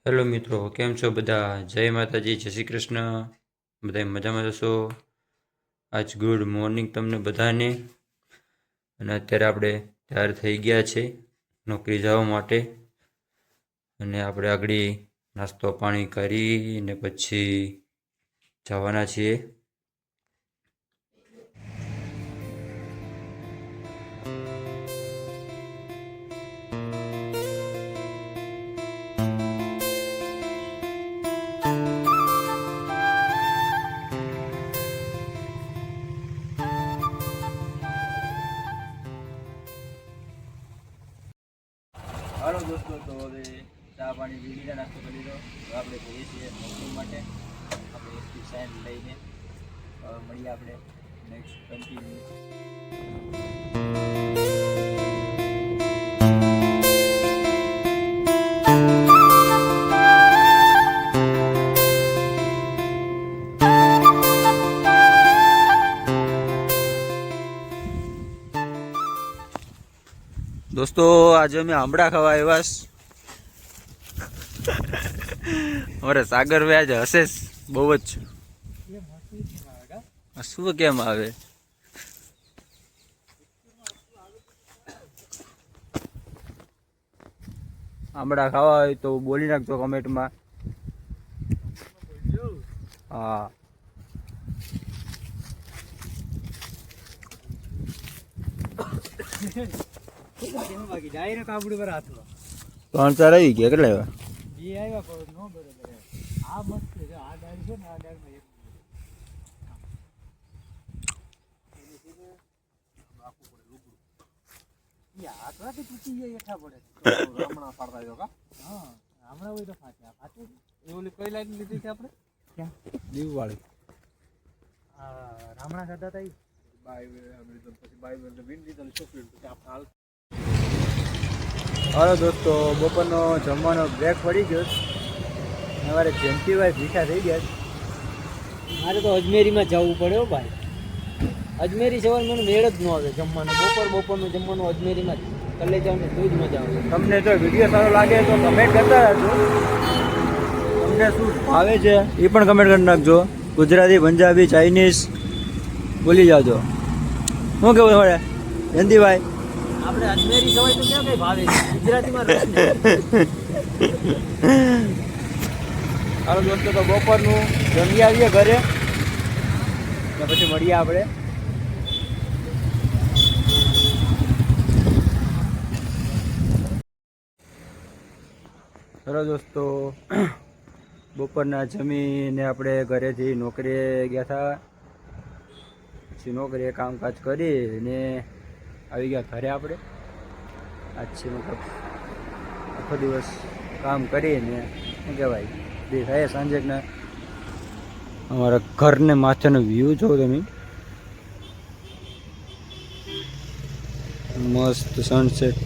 Hello મિત્રો, કેમ છો બધા? જય માતાજી, જય શ્રી કૃષ્ણ. બધા મજામાં જશો? આજ ગુડ મોર્નિંગ તમને બધાને. અને અત્યારે આપણે તૈયાર થઈ ગયા છે નોકરી જવા માટે. અને આપણે આગળ નાસ્તો પાણી કરીને પછી જવાના છીએ. હાલો દોસ્તો, તો હવે ચા પાણી પી લીધા, નાસ્તો કરી લીધો. હવે આપણે જઈએ છીએ નોકરી માટે. આપણે એસટી સાઈન લઈને મળીએ આપણે નેક્સ્ટ કન્ટિન્યુ. દોસ્તો, આજે અમે આંબળા ખાવા આવ્યા છે. અરે સાગર ભાઈ આજે હશે બહુ જ. શું કેમ આવે? આંબળા ખાવા હોય તો બોલી નાખજો કમેન્ટમાં. હા, ત્રણ ચાર આવી ગયા. કેટલા હાલો દોસ્તો, બપોરનો જમવાનો બ્રેક પડી ગયો. અમારે જયંતિભાઈ ભીખા થઈ ગયા. મારે તો અજમેરીમાં જવું પડે ભાઈ. અજમેરી સવાર મને મેળ જ ન આવે જમવાનું. બપોરનું જમવાનું અજમેરીમાં કલે જાવ ને તો જ મજા આવે. તમને જો વિડીયો સારો લાગે તો કમેન્ટ કરતા રહેજો. તમને શું ભાવે છે એ પણ કમેન્ટ કરી નાખજો. ગુજરાતી, પંજાબી, ચાઇનીઝ બોલી જાજો. શું કેવું તમારે જયંતિભાઈ? આપણે અજમેરી જવાય તો ક્યાં કઈ ભાવે છે? ગુજરાતીમાં રસ ને. હાલો દોસ્તો, તો બપોરનું જમી આવીએ ઘરે ને પછી મળીએ આપણે. ચલો દોસ્તો, બપોરના જમીને આપણે ઘરેથી નોકરીએ ગયા હતા. પછી નોકરીએ કામકાજ કરીને આવી ગયા ઘરે આપણે. આજ છે મતલબ આખો દિવસ કામ કરીને શું કહેવાય બે થાય સાંજેકના. અમારા ઘરને માથેનો વ્યૂ જો તમે, મસ્ત સનસેટ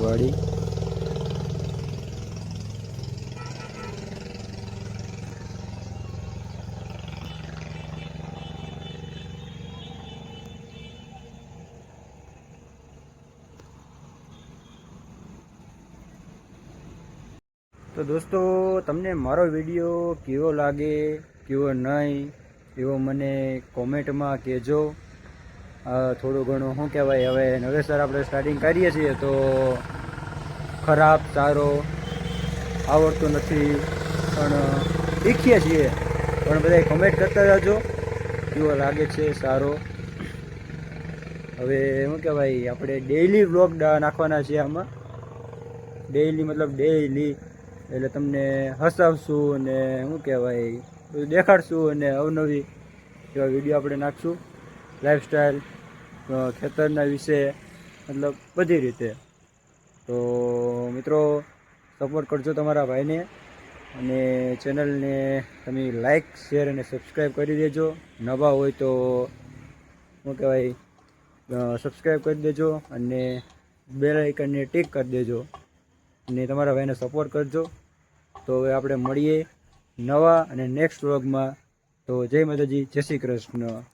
વાડી. તો દોસ્તો, તમને મારો વિડીયો કેવો લાગે કેવો નહીં એવો મને કોમેન્ટમાં કહેજો. થોડું ઘણું શું કહેવાય, હવે નવેસર આપણે સ્ટાર્ટિંગ કરીએ છીએ તો ખરાબ સારો આવડતું નથી પણ શીખીએ છીએ. પણ બધા કમેન્ટ કરતા રહેજો કેવો લાગે છે સારો. હવે શું કહેવાય, આપણે ડેઈલી વ્લોગ નાખવાના છીએ આમાં. ડેઈલી મતલબ ડેઈલી, એટલે તમને હસાવશું અને શું કહેવાય બધું દેખાડશું અને અવનવી એવા વિડીયો આપણે નાખશું. લાઈફસ્ટાઈલ, ખેતરના વિશે, મતલબ બધી રીતે. તો મિત્રો, સપોર્ટ કરજો તમારા ભાઈને અને ચેનલને તમે લાઈક, શેર અને સબસ્ક્રાઈબ કરી દેજો. નવા હોય તો શું કહેવાય સબસ્ક્રાઈબ કરી દેજો અને બેલ આઇકનને ટિક કરી દેજો અને તમારા ભાઈને સપોર્ટ કરજો. તો હવે આપણે મળીએ નવા અને નેક્સ્ટ વ્લોગમાં. તો જય માતાજી, જય શ્રી કૃષ્ણ.